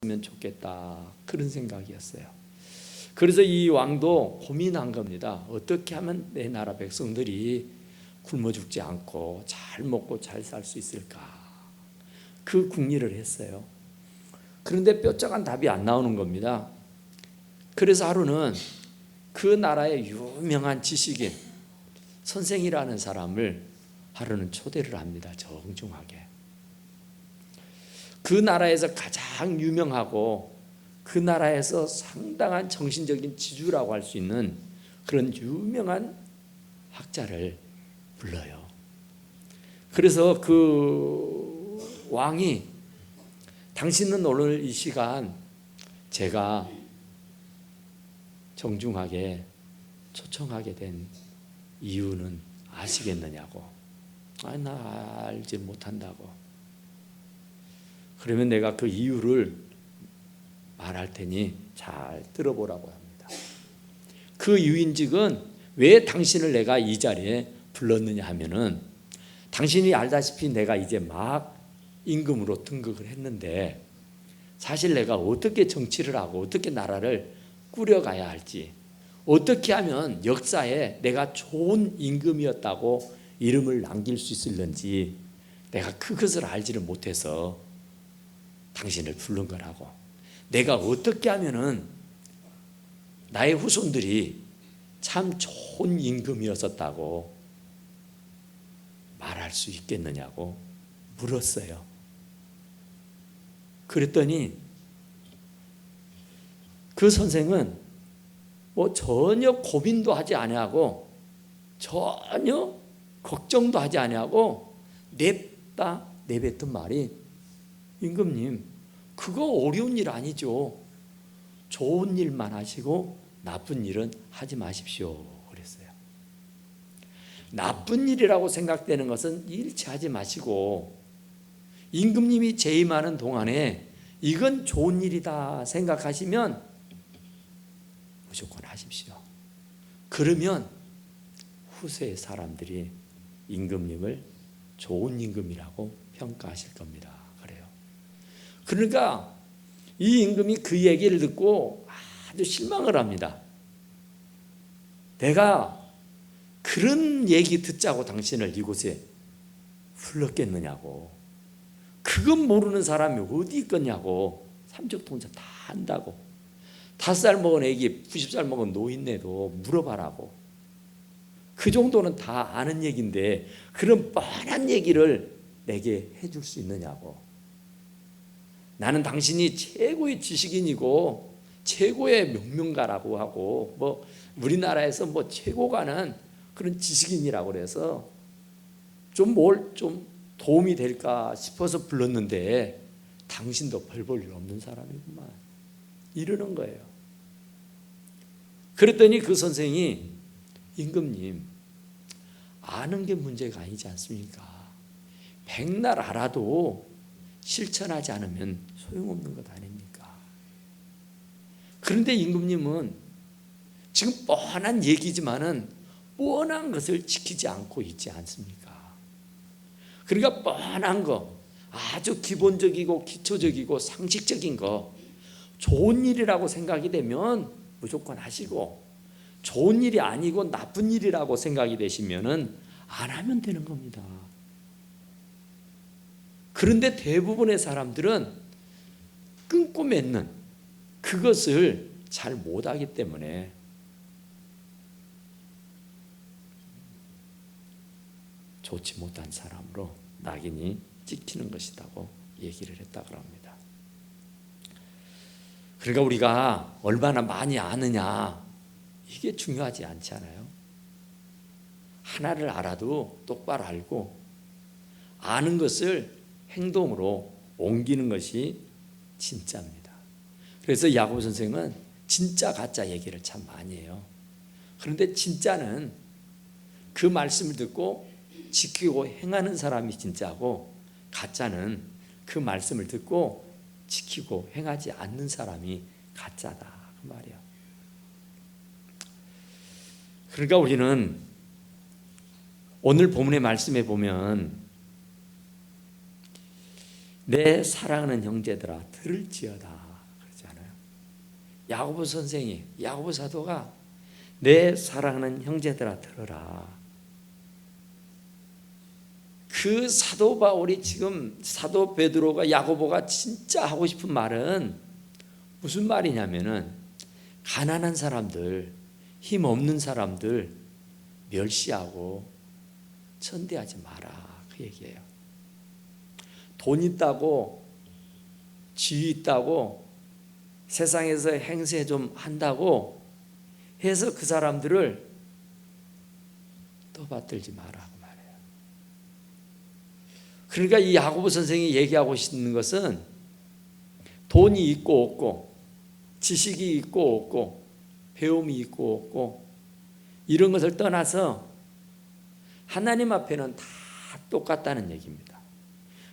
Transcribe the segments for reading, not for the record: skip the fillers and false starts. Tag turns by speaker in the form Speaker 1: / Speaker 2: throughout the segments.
Speaker 1: 면 좋겠다, 그런 생각이었어요. 그래서 이 왕도 고민한 겁니다. 어떻게 하면 내 나라 백성들이 굶어 죽지 않고 잘 먹고 잘 살 수 있을까, 그 궁리를 했어요. 그런데 뾰족한 답이 안 나오는 겁니다. 그래서 하루는 그 나라의 유명한 지식인 선생이라는 사람을 하루는 초대를 합니다. 정중하게. 그 나라에서 가장 유명하고 그 나라에서 상당한 정신적인 지주라고 할 수 있는 그런 유명한 학자를 불러요. 그래서 그 왕이, 당신은 오늘 이 시간 제가 정중하게 초청하게 된 이유는 아시겠느냐고. 나 알지 못한다고. 그러면 내가 그 이유를 말할 테니 잘 들어보라고 합니다. 그 유인직은 왜 당신을 내가 이 자리에 불렀느냐 하면은, 당신이 알다시피 내가 이제 막 임금으로 등극을 했는데 사실 내가 어떻게 정치를 하고 어떻게 나라를 꾸려가야 할지, 어떻게 하면 역사에 내가 좋은 임금이었다고 이름을 남길 수 있을는지 내가 그것을 알지를 못해서 당신을 부른 거라고. 내가 어떻게 하면은 나의 후손들이 참 좋은 임금이었었다고 말할 수 있겠느냐고 물었어요. 그랬더니 그 선생은 전혀 고민도 하지 아니하고 전혀 걱정도 하지 아니하고 내뱉은 말이, 임금님, 그거 어려운 일 아니죠. 좋은 일만 하시고 나쁜 일은 하지 마십시오, 그랬어요. 나쁜 일이라고 생각되는 것은 일치하지 마시고, 임금님이 재임하는 동안에 이건 좋은 일이다 생각하시면 무조건 하십시오. 그러면 후세의 사람들이 임금님을 좋은 임금이라고 평가하실 겁니다. 그래요. 그러니까 이 임금이 그 얘기를 듣고 아주 실망을 합니다. 내가 그런 얘기 듣자고 당신을 이곳에 불렀겠느냐고. 그건 모르는 사람이 어디 있겠냐고. 삼척동자 다 안다고. 5살 먹은 애기, 90살 먹은 노인네도 물어봐라고. 그 정도는 다 아는 얘기인데 그런 뻔한 얘기를 내게 해줄 수 있느냐고. 나는 당신이 최고의 지식인이고 최고의 명명가라고 하고 우리나라에서 최고가는 그런 지식인이라고 그래서 좀 도움이 될까 싶어서 불렀는데 당신도 별 볼 일 없는 사람이구만, 이러는 거예요. 그랬더니 그 선생이, 임금님, 아는 게 문제가 아니지 않습니까? 백날 알아도 실천하지 않으면 소용없는 것 아닙니까? 그런데 임금님은 지금 뻔한 얘기지만은 뻔한 것을 지키지 않고 있지 않습니까? 그러니까 뻔한 거, 아주 기본적이고 기초적이고 상식적인 거, 좋은 일이라고 생각이 되면 무조건 하시고, 좋은 일이 아니고 나쁜 일이라고 생각이 되시면은 안 하면 되는 겁니다. 그런데 대부분의 사람들은 끊고 맺는 그것을 잘 못하기 때문에 좋지 못한 사람으로 낙인이 찍히는 것이라고 얘기를 했다고 합니다. 그러니까 우리가 얼마나 많이 아느냐, 이게 중요하지 않지 않아요? 하나를 알아도 똑바로 알고 아는 것을 행동으로 옮기는 것이 진짜입니다. 그래서 야고보 선생은 진짜 가짜 얘기를 참 많이 해요. 그런데 진짜는 그 말씀을 듣고 지키고 행하는 사람이 진짜고, 가짜는 그 말씀을 듣고 지키고 행하지 않는 사람이 가짜다, 그 말이에요. 그러니까 우리는 오늘 본문의 말씀에 보면, 내 사랑하는 형제들아 들을지어다, 야고보 선생이, 야고보 사도가 내 사랑하는 형제들아 들어라. 그 사도 바울이 지금 사도 베드로가 야고보가 진짜 하고 싶은 말은 무슨 말이냐면은 가난한 사람들, 힘 없는 사람들 멸시하고 천대하지 마라, 그 얘기예요. 돈 있다고, 지위 있다고, 세상에서 행세 좀 한다고 해서 그 사람들을 떠받들지 마라 그 말이에요. 그러니까 이 야고보 선생이 얘기하고 싶은 것은 돈이 있고 없고, 지식이 있고 없고, 배움이 있고 없고, 이런 것을 떠나서 하나님 앞에는 다 똑같다는 얘기입니다.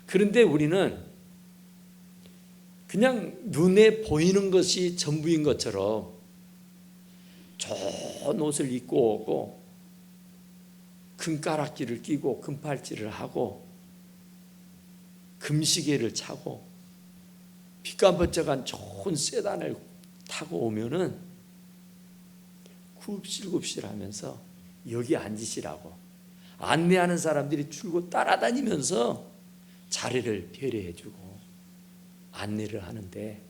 Speaker 1: 그런데 우리는 그냥 눈에 보이는 것이 전부인 것처럼 좋은 옷을 입고 오고, 금가락지를 끼고 금팔찌를 하고 금시계를 차고 빛감번쩍한 좋은 세단을 타고 오면은 굽실굽실하면서 여기 앉으시라고 안내하는 사람들이 줄곧 따라다니면서 자리를 배려해주고 안내를 하는데,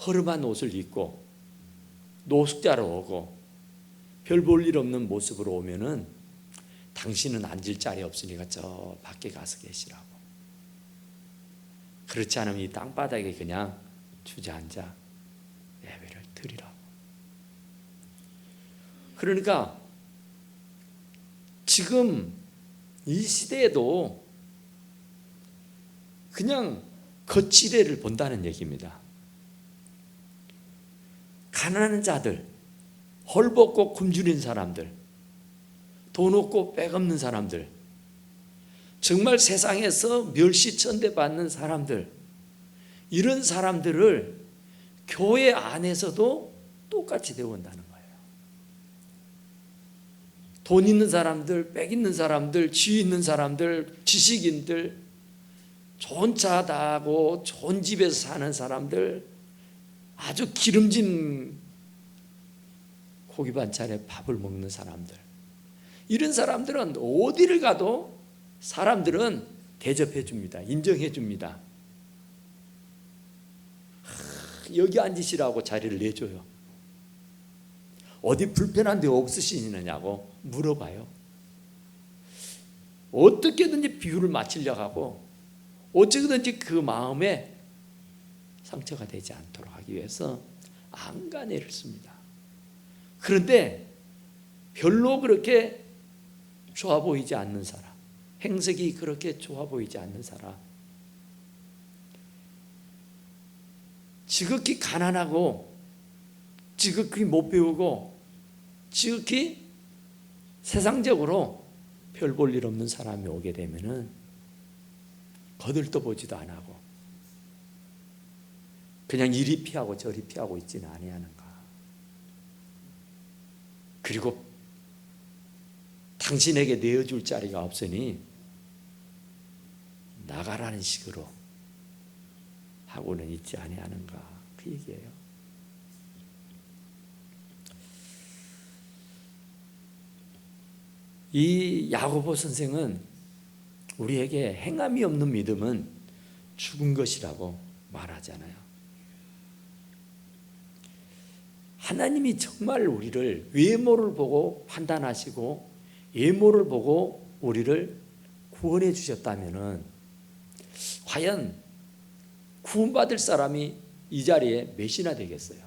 Speaker 1: 허름한 옷을 입고 노숙자로 오고 별 볼 일 없는 모습으로 오면은 당신은 앉을 자리 없으니까 저 밖에 가서 계시라고. 그렇지 않으면 이 땅바닥에 그냥 주저앉아 예배를 드리라고. 그러니까 지금 이 시대에도 그냥 거치대를 본다는 얘기입니다. 가난한 자들, 헐벗고 굶주린 사람들, 돈 없고 백 없는 사람들, 정말 세상에서 멸시천대받는 사람들, 이런 사람들을 교회 안에서도 똑같이 대한다는 거예요. 돈 있는 사람들, 백 있는 사람들, 지위 있는 사람들, 지식인들, 좋은 차 타고 좋은 집에서 사는 사람들, 아주 기름진 고기 반찬에 밥을 먹는 사람들, 이런 사람들은 어디를 가도 사람들은 대접해 줍니다. 인정해 줍니다. 여기 앉으시라고 자리를 내줘요. 어디 불편한 데 없으시느냐고 물어봐요. 어떻게든지 비유를 맞추려고 하고 어쩌든지 그 마음에 상처가 되지 않도록 하기 위해서 안간해를 씁니다. 그런데 별로 그렇게 좋아 보이지 않는 사람, 행색이 그렇게 좋아 보이지 않는 사람, 지극히 가난하고 지극히 못 배우고 지극히 세상적으로 별 볼 일 없는 사람이 오게 되면은 거들떠보지도 안 하고 그냥 이리 피하고 저리 피하고 있지는 아니하는가. 그리고 당신에게 내어줄 자리가 없으니 나가라는 식으로 하고는 있지 아니하는가, 그 얘기예요. 이 야고보 선생은 우리에게 행함이 없는 믿음은 죽은 것이라고 말하잖아요. 하나님이 정말 우리를 외모를 보고 판단하시고 외모를 보고 우리를 구원해 주셨다면은 과연 구원받을 사람이 이 자리에 몇이나 되겠어요?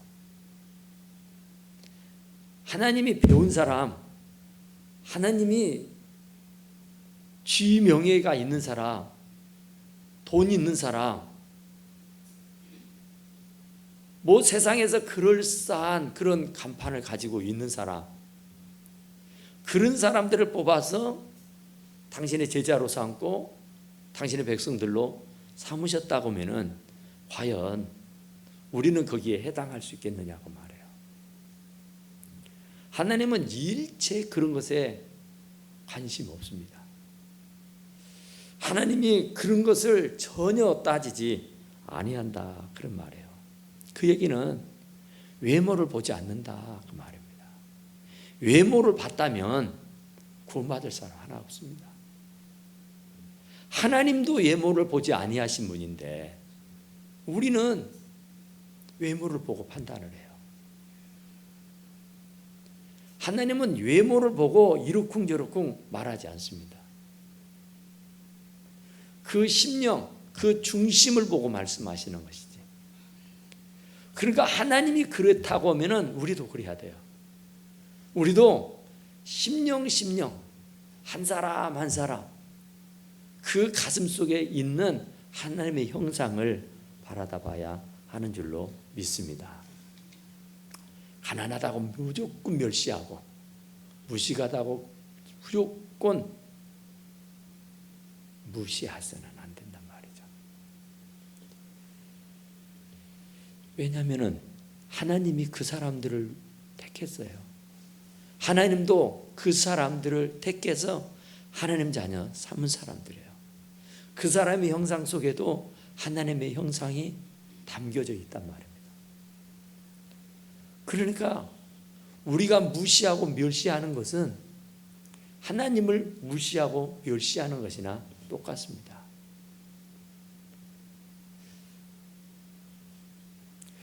Speaker 1: 하나님이 배운 사람, 하나님이 지위 명예가 있는 사람, 돈 있는 사람, 뭐 세상에서 그럴싸한 그런 간판을 가지고 있는 사람, 그런 사람들을 뽑아서 당신의 제자로 삼고 당신의 백성들로 삼으셨다고 하면은 과연 우리는 거기에 해당할 수 있겠느냐고 말해요. 하나님은 일체 그런 것에 관심 없습니다. 하나님이 그런 것을 전혀 따지지 아니한다, 그런 말이에요. 그 얘기는 외모를 보지 않는다 그 말입니다. 외모를 봤다면 구원받을 사람 하나 없습니다. 하나님도 외모를 보지 아니하신 분인데 우리는 외모를 보고 판단을 해요. 하나님은 외모를 보고 이러쿵저러쿵 말하지 않습니다. 그 심령, 그 중심을 보고 말씀하시는 것이지. 그러니까 하나님이 그렇다고 하면 우리도 그래야 돼요. 우리도 심령 한 사람 한 사람 그 가슴 속에 있는 하나님의 형상을 바라다 봐야 하는 줄로 믿습니다. 가난하다고 무조건 멸시하고 무식하다고 무조건 무시해서는 안 된단 말이죠. 왜냐하면 하나님이 그 사람들을 택했어요. 하나님도 그 사람들을 택해서 하나님 자녀 삼은 사람들이에요. 그 사람의 형상 속에도 하나님의 형상이 담겨져 있단 말입니다. 그러니까 우리가 무시하고 멸시하는 것은 하나님을 무시하고 멸시하는 것이나 똑같습니다.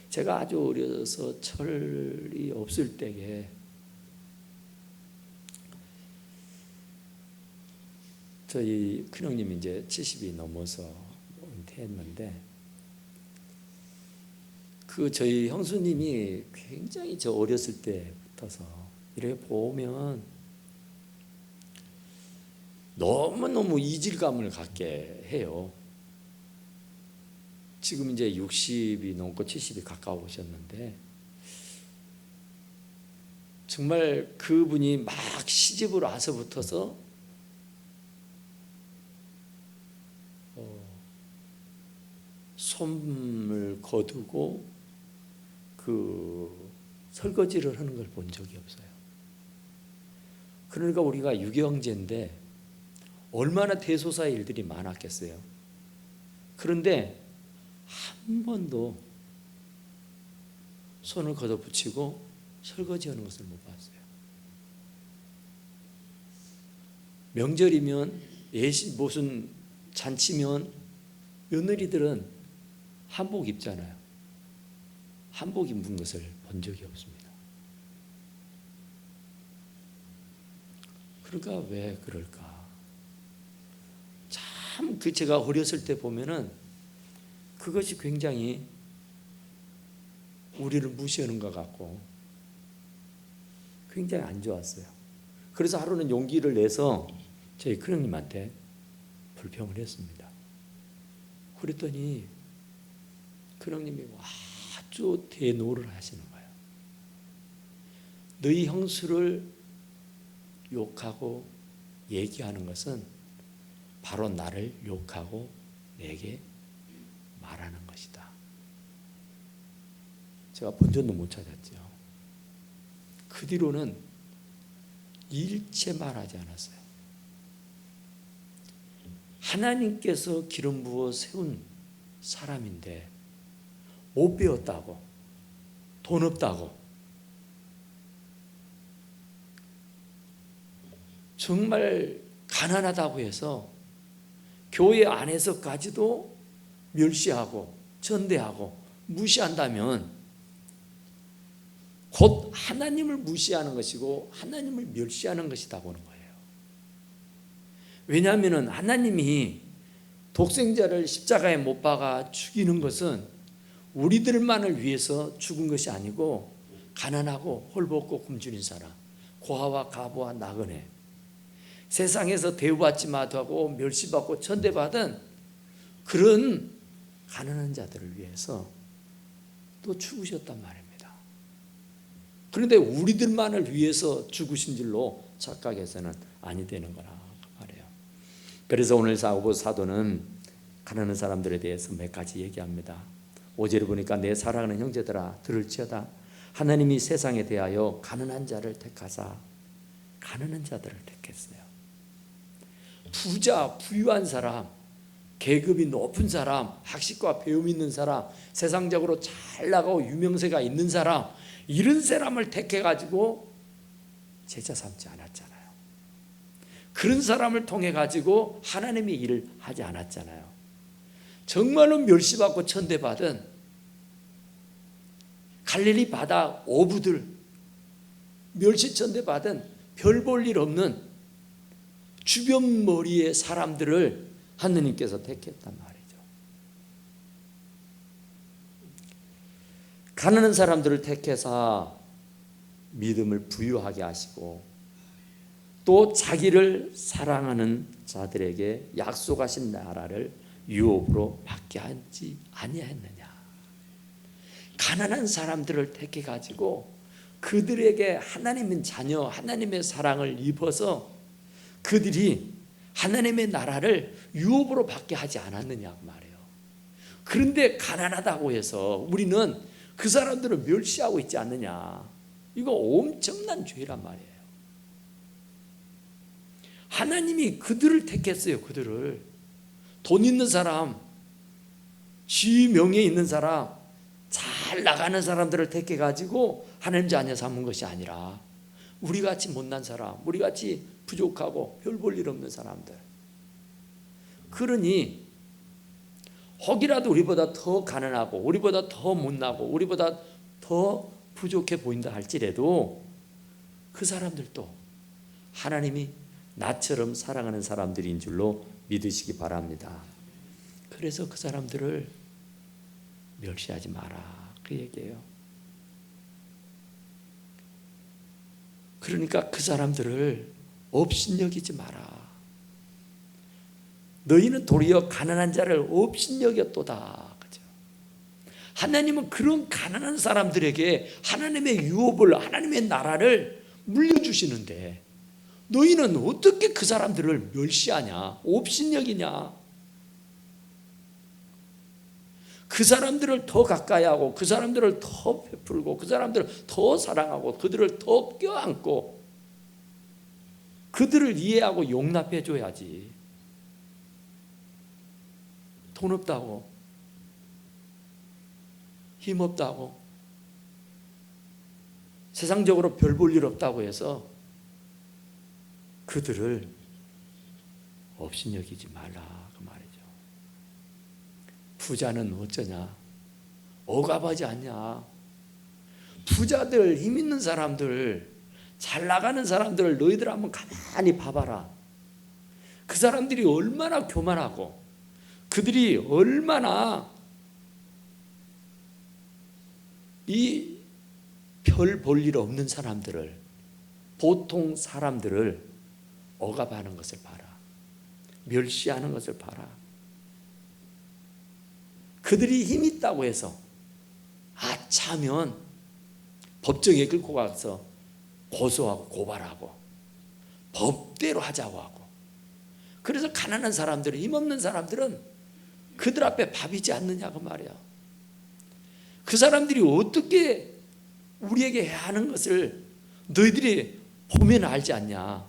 Speaker 1: 제가 아주 어려서 철이 없을 때에 저희 큰형님이 이제 70이 넘어서 은퇴했는데 그 저희 형수님이 굉장히 저 어렸을 때부터서 이렇게 보면 너무너무 이질감을 갖게 해요. 지금 이제 60이 넘고 70이 가까우셨는데 정말 그분이 막 시집을 와서부터서 손을 거두고 그 설거지를 하는 걸 본 적이 없어요. 그러니까 우리가 유경제인데 얼마나 대소사 일들이 많았겠어요. 그런데 한 번도 손을 걷어붙이고 설거지하는 것을 못 봤어요. 명절이면 무슨 잔치면 며느리들은 한복 입잖아요. 한복 입은 것을 본 적이 없습니다. 그러니까 왜 그럴까? 참 그 제가 어렸을 때 보면은 그것이 굉장히 우리를 무시하는 것 같고 굉장히 안 좋았어요. 그래서 하루는 용기를 내서 저희 큰형님한테 불평을 했습니다. 그랬더니 큰형님이 아주 대노를 하시는 거예요. 너희 형수를 욕하고 얘기하는 것은 바로 나를 욕하고 내게 말하는 것이다. 제가 본전도 못 찾았죠. 그 뒤로는 일체 말하지 않았어요. 하나님께서 기름 부어 세운 사람인데 못 배웠다고, 돈 없다고, 정말 가난하다고 해서 교회 안에서까지도 멸시하고 전대하고 무시한다면 곧 하나님을 무시하는 것이고 하나님을 멸시하는 것이다 보는 거예요. 왜냐하면 하나님이 독생자를 십자가에 못 박아 죽이는 것은 우리들만을 위해서 죽은 것이 아니고 가난하고 헐벗고 굶주린 사람, 고아와 가부와 나그네, 세상에서 대우받지 못하고 멸시받고 천대받은 그런 가난한 자들을 위해서 또 죽으셨단 말입니다. 그런데 우리들만을 위해서 죽으신 줄로 착각해서는 아니 되는 거라 말이에요. 그래서 오늘 야고보 사도는 가난한 사람들에 대해서 몇 가지 얘기합니다. 5절에 보니까 내 사랑하는 형제들아 들을지어다 하나님이 세상에 대하여 가난한 자를 택하사 가난한 자들을 택했어요. 부자, 부유한 사람, 계급이 높은 사람, 학식과 배움 있는 사람, 세상적으로 잘 나가고 유명세가 있는 사람, 이런 사람을 택해가지고 제자 삼지 않았잖아요. 그런 사람을 통해가지고 하나님의 일을 하지 않았잖아요. 정말로 멸시받고 천대받은 갈릴리 바다 어부들, 멸시천대받은 별 볼 일 없는 주변 머리의 사람들을 하느님께서 택했단 말이죠. 가난한 사람들을 택해서 믿음을 부유하게 하시고 또 자기를 사랑하는 자들에게 약속하신 나라를 유업으로 받게 하지 아니했느냐. 가난한 사람들을 택해 가지고 그들에게 하나님의 자녀, 하나님의 사랑을 입어서 그들이 하나님의 나라를 유업으로 받게 하지 않았느냐 말이에요. 그런데 가난하다고 해서 우리는 그 사람들을 멸시하고 있지 않느냐. 이거 엄청난 죄란 말이에요. 하나님이 그들을 택했어요. 그들을. 돈 있는 사람, 지위 명예 있는 사람, 잘 나가는 사람들을 택해가지고 하나님 자녀 삼은 것이 아니라 우리같이 못난 사람, 우리같이 부족하고 별 볼 일 없는 사람들. 그러니 혹이라도 우리보다 더 가난하고 우리보다 더 못나고 우리보다 더 부족해 보인다 할지라도 그 사람들도 하나님이 나처럼 사랑하는 사람들인 줄로 믿으시기 바랍니다. 그래서 그 사람들을 멸시하지 마라, 그 얘기예요. 그러니까 그 사람들을 업신여기지 마라. 너희는 도리어 가난한 자를 업신여겼도다. 그죠? 하나님은 그런 가난한 사람들에게 하나님의 유업을, 하나님의 나라를 물려주시는데 너희는 어떻게 그 사람들을 멸시하냐, 업신여기냐. 그 사람들을 더 가까이 하고 그 사람들을 더 베풀고 그 사람들을 더 사랑하고 그들을 더 껴안고 그들을 이해하고 용납해 줘야지. 돈 없다고, 힘 없다고, 세상적으로 별 볼 일 없다고 해서 그들을 업신여기지 말라, 그 말이죠. 부자는 어쩌냐? 억압하지 않냐? 부자들, 힘 있는 사람들, 잘 나가는 사람들을 너희들 한번 가만히 봐봐라. 그 사람들이 얼마나 교만하고 그들이 얼마나 이 별 볼 일 없는 사람들을, 보통 사람들을 억압하는 것을 봐라. 멸시하는 것을 봐라. 그들이 힘 있다고 해서 아차면 법정에 끌고 가서 고소하고 고발하고 법대로 하자고 하고, 그래서 가난한 사람들은, 힘없는 사람들은 그들 앞에 밥이지 않느냐고 말이야. 그 사람들이 어떻게 우리에게 해야 하는 것을 너희들이 보면 알지 않냐.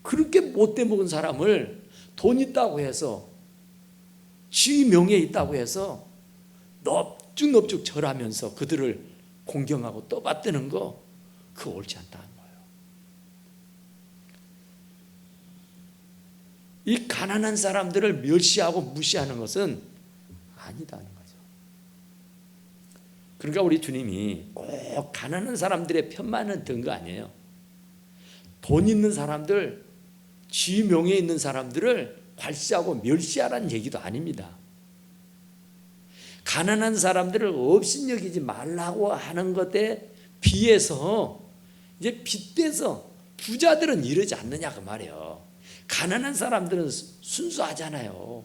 Speaker 1: 그렇게 못돼 먹은 사람을 돈 있다고 해서, 지위 명예 있다고 해서 넙죽넙죽 절하면서 그들을 공경하고 떠받드는 거, 그거 옳지 않다는 거예요. 이 가난한 사람들을 멸시하고 무시하는 것은 아니다는 거죠. 그러니까 우리 주님이 꼭 가난한 사람들의 편만은 든 거 아니에요. 돈 있는 사람들, 지위 명예 있는 사람들을 괄시하고 멸시하라는 얘기도 아닙니다. 가난한 사람들을 업신여기지 말라고 하는 것에 비해서 이제 빗대서 부자들은 이러지 않느냐 그 말이에요. 가난한 사람들은 순수하잖아요.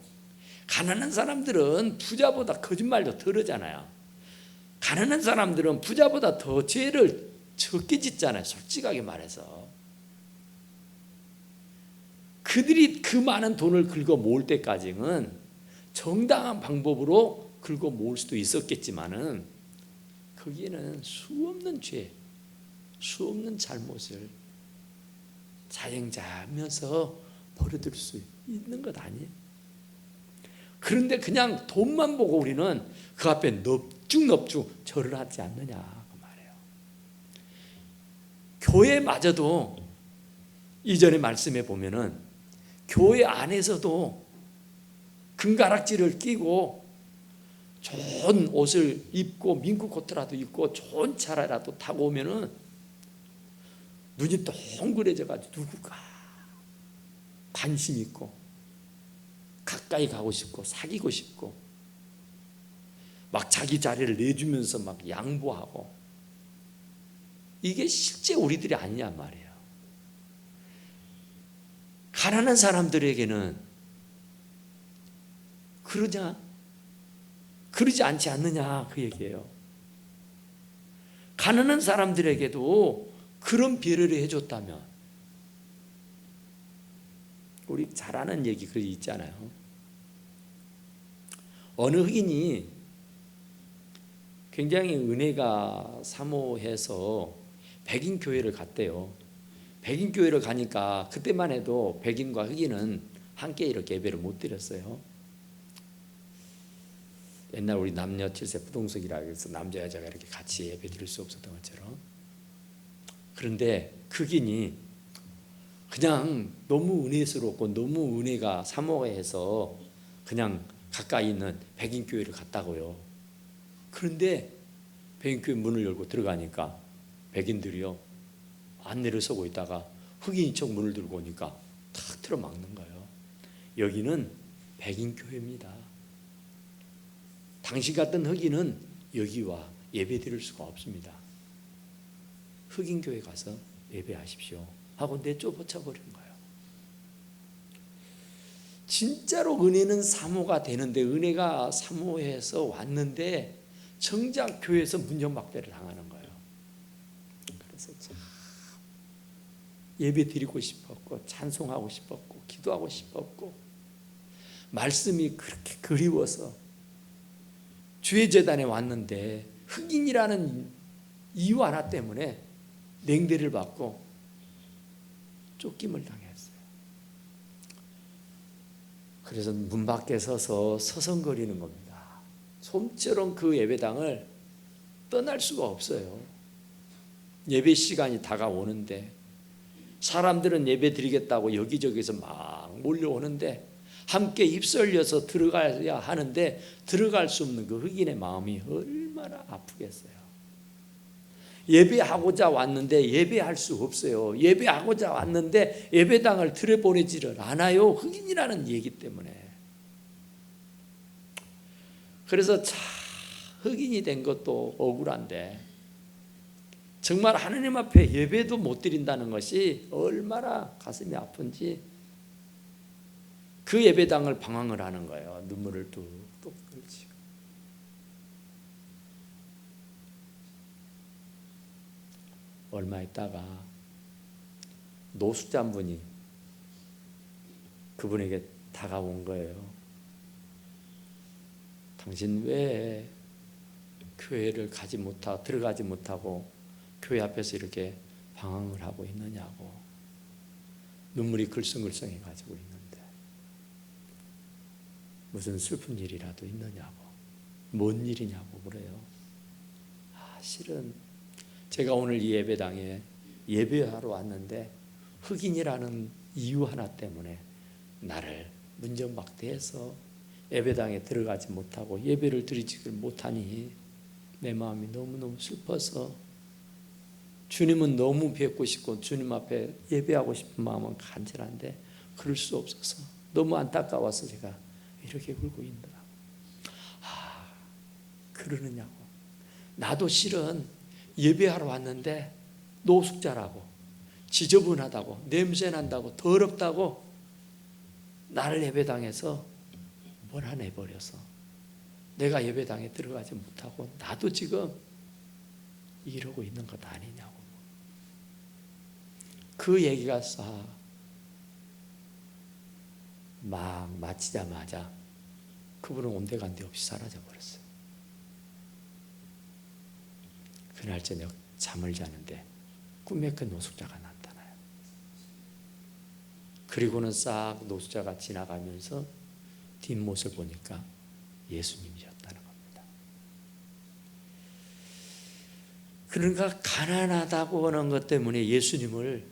Speaker 1: 가난한 사람들은 부자보다 거짓말도 덜 하잖아요. 가난한 사람들은 부자보다 더 죄를 적게 짓잖아요. 솔직하게 말해서. 그들이 그 많은 돈을 긁어 모을 때까지는 정당한 방법으로 긁어 모을 수도 있었겠지만은 거기에는 수없는 죄, 수없는 잘못을 자행자하면서 버려둘 수 있는 것 아니에요. 그런데 그냥 돈만 보고 우리는 그 앞에 넙죽 절을 하지 않느냐 그 말이에요. 교회마저도 이전의 말씀에 보면은 교회 안에서도 금가락지를 끼고 좋은 옷을 입고 민국 코트라도 입고 좋은 차라도 타고 오면은 눈이 동그래져 가지고 누구가 관심 있고 가까이 가고 싶고 사귀고 싶고 막 자기 자리를 내주면서 막 양보하고, 이게 실제 우리들이 아니냐 말이에요. 가난한 사람들에게는 그러지 않지 않느냐 그 얘기예요. 가난한 사람들에게도 그런 배려를 해줬다면, 우리 잘 아는 얘기 그게 있잖아요. 어느 흑인이 굉장히 은혜가 사모해서 백인 교회를 갔대요. 백인 교회를 가니까 그때만 해도 백인과 흑인은 함께 이렇게 예배를 못 드렸어요. 옛날 우리 남녀 7세 부동석이라 해서 남자 여자가 이렇게 같이 예배 드릴 수 없었던 것처럼. 그런데 흑인이 그냥 너무 은혜스럽고 너무 은혜가 사모해서 그냥 가까이 있는 백인 교회를 갔다고요. 그런데 백인 교회 문을 열고 들어가니까 백인들이요 안내를 서고 있다가 흑인이 척 문을 들고 오니까 탁 틀어막는 거예요. 여기는 백인 교회입니다. 당신 같은 흑인은 여기와 예배 드릴 수가 없습니다. 흑인 교회 가서 예배하십시오 하고 내쫓아 버린 거예요. 진짜로 은혜는 사모가 되는데, 은혜가 사모해서 왔는데 정작 교회에서 문전박대를 당하는 거예요. 그래서 참 예배 드리고 싶었고 찬송하고 싶었고 기도하고 싶었고 말씀이 그렇게 그리워서 주의 재단에 왔는데 흑인이라는 이유 하나 때문에 냉대를 받고 쫓김을 당했어요. 그래서 문 밖에 서서 서성거리는 겁니다. 좀처럼 그 예배당을 떠날 수가 없어요. 예배 시간이 다가오는데 사람들은 예배 드리겠다고 여기저기서 막 몰려오는데 함께 입설려서 들어가야 하는데 들어갈 수 없는 그 흑인의 마음이 얼마나 아프겠어요. 예배하고자 왔는데 예배할 수 없어요. 예배하고자 왔는데 예배당을 들여보내지를 않아요. 흑인이라는 얘기 때문에. 그래서 참 흑인이 된 것도 억울한데 정말 하나님 앞에 예배도 못 드린다는 것이 얼마나 가슴이 아픈지 그 예배당을 방황을 하는 거예요. 눈물을 뚝뚝 흘리고. 얼마 있다가 노숙자 한 분이 그분에게 다가온 거예요. 당신 왜 교회를 들어가지 못하고 교회 앞에서 이렇게 방황을 하고 있느냐고, 눈물이 글썽글썽해 가지고 있는데 무슨 슬픈 일이라도 있느냐고, 뭔 일이냐고 그래요. 실은 제가 오늘 이 예배당에 예배하러 왔는데 흑인이라는 이유 하나 때문에 나를 문전박대해서 예배당에 들어가지 못하고 예배를 드리지 못하니 내 마음이 너무너무 슬퍼서 주님은 너무 뵙고 싶고 주님 앞에 예배하고 싶은 마음은 간절한데 그럴 수 없어서 너무 안타까워서 제가 이렇게 울고 있더라고요. 그러느냐고. 나도 실은 예배하러 왔는데 노숙자라고, 지저분하다고, 냄새난다고, 더럽다고 나를 예배당에서 몰아내버려서 내가 예배당에 들어가지 못하고 나도 지금 이러고 있는 것 아니냐고. 그 얘기가 막 마치자마자 그분은 온데간데 없이 사라져버렸어요. 그날 저녁 잠을 자는데 꿈에 그 노숙자가 나타나요. 그리고는 싹 노숙자가 지나가면서 뒷모습을 보니까 예수님이셨다는 겁니다. 그러니까 가난하다고 하는 것 때문에 예수님을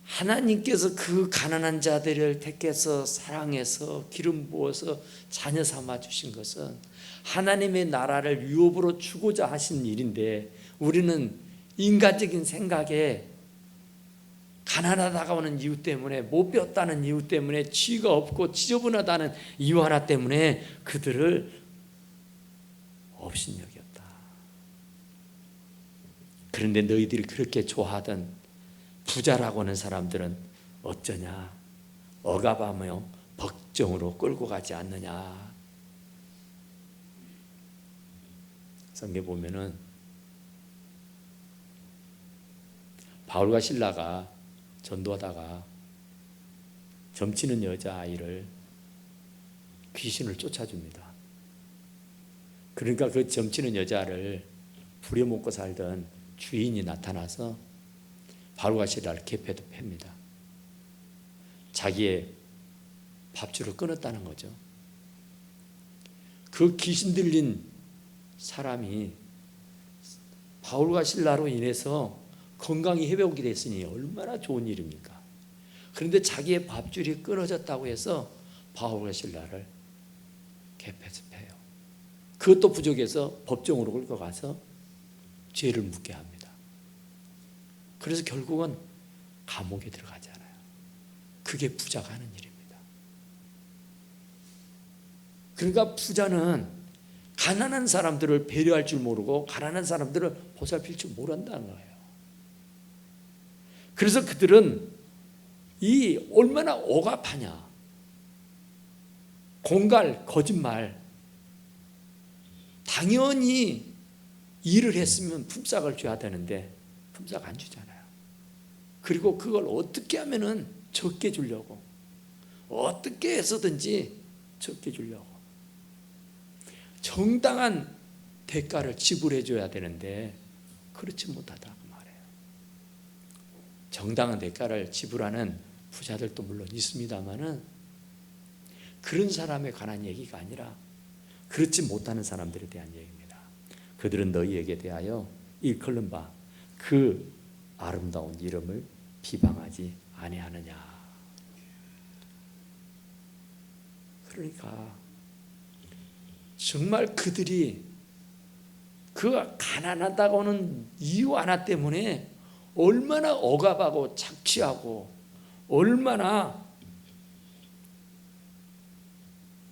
Speaker 1: 하나님께서 그 가난한 자들을 택해서 사랑해서 기름 부어서 자녀 삼아 주신 것은 하나님의 나라를 유업으로 주고자 하신 일인데, 우리는 인간적인 생각에 가난하다가 오는 이유 때문에, 못 배웠다는 이유 때문에, 지위가 없고 지저분하다는 이유 하나 때문에 그들을 업신여겼다. 그런데 너희들이 그렇게 좋아하던 부자라고 하는 사람들은 어쩌냐? 억압하며 법정으로 끌고 가지 않느냐? 성경에 보면은 바울과 실라가 전도하다가 점치는 여자아이를 귀신을 쫓아줍니다. 그러니까 그 점치는 여자를 부려먹고 살던 주인이 나타나서 바울과 실라를 개패도 팹니다. 자기의 밥줄을 끊었다는 거죠. 그 귀신 들린 사람이 바울과 실라로 인해서 건강이 회복이 됐으니 얼마나 좋은 일입니까? 그런데 자기의 밥줄이 끊어졌다고 해서 바울과 실라를 개패서 패요. 그것도 부족해서 법정으로 끌고 가서 죄를 묻게 합니다. 그래서 결국은 감옥에 들어가잖아요. 그게 부자가 하는 일입니다. 그러니까 부자는 가난한 사람들을 배려할 줄 모르고 가난한 사람들을 보살필 줄 모른다는 거예요. 그래서 그들은 이 얼마나 억압하냐, 공갈, 거짓말. 당연히 일을 했으면 품삯을 줘야 되는데 품삯 안 주잖아요. 그리고 그걸 어떻게 하면은 적게 주려고, 어떻게 해서든지 적게 주려고, 정당한 대가를 지불해 줘야 되는데 그렇지 못하다 그 말이에요. 정당한 대가를 지불하는 부자들도 물론 있습니다만은 그런 사람에 관한 얘기가 아니라 그렇지 못하는 사람들에 대한 얘기입니다. 그들은 너희에게 대하여 일컬는 바 그 아름다운 이름을 비방하지 아니하느냐. 그러니까 정말 그들이 그 가난하다고 하는 이유 하나 때문에 얼마나 억압하고 착취하고 얼마나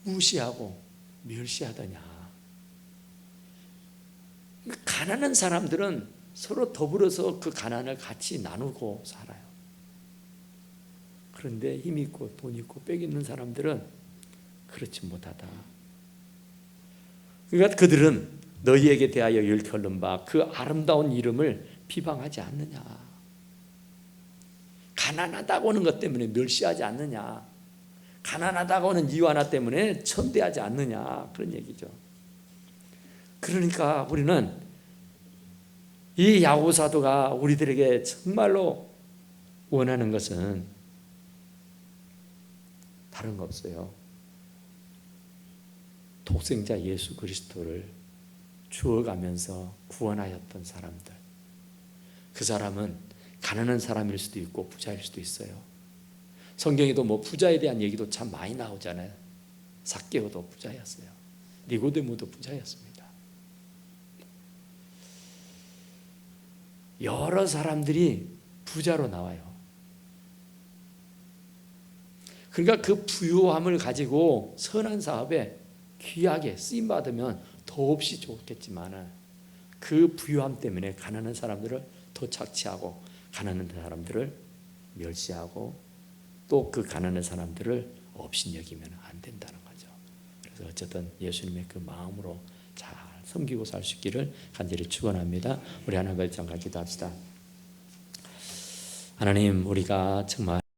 Speaker 1: 무시하고 멸시하더냐. 가난한 사람들은 서로 더불어서 그 가난을 같이 나누고 살아요. 그런데 힘 있고 돈 있고 빽 있는 사람들은 그렇지 못하다. 그러니까 그들은 너희에게 대하여 일컬는 바 그 아름다운 이름을 비방하지 않느냐. 가난하다고 하는 것 때문에 멸시하지 않느냐. 가난하다고 하는 이유 하나 때문에 천대하지 않느냐. 그런 얘기죠. 그러니까 우리는 이 야고 사도가 우리들에게 정말로 원하는 것은 다른 거 없어요. 독생자 예수 그리스도를 주어가면서 구원하였던 사람들. 그 사람은 가난한 사람일 수도 있고 부자일 수도 있어요. 성경에도 뭐 부자에 대한 얘기도 참 많이 나오잖아요. 삭개오도 부자였어요. 니고데모도 부자였습니다. 여러 사람들이 부자로 나와요. 그러니까 그 부유함을 가지고 선한 사업에 귀하게 쓰임받으면 더없이 좋겠지만 그 부유함 때문에 가난한 사람들을 더 착취하고 가난한 사람들을 멸시하고 또 그 가난한 사람들을 업신여기면 안 된다는 거죠. 그래서 어쨌든 예수님의 그 마음으로 잘 섬기고 살 수 있기를 간절히 축원합니다. 우리 하나님 잠깐 기도합시다. 하나님, 우리가 정말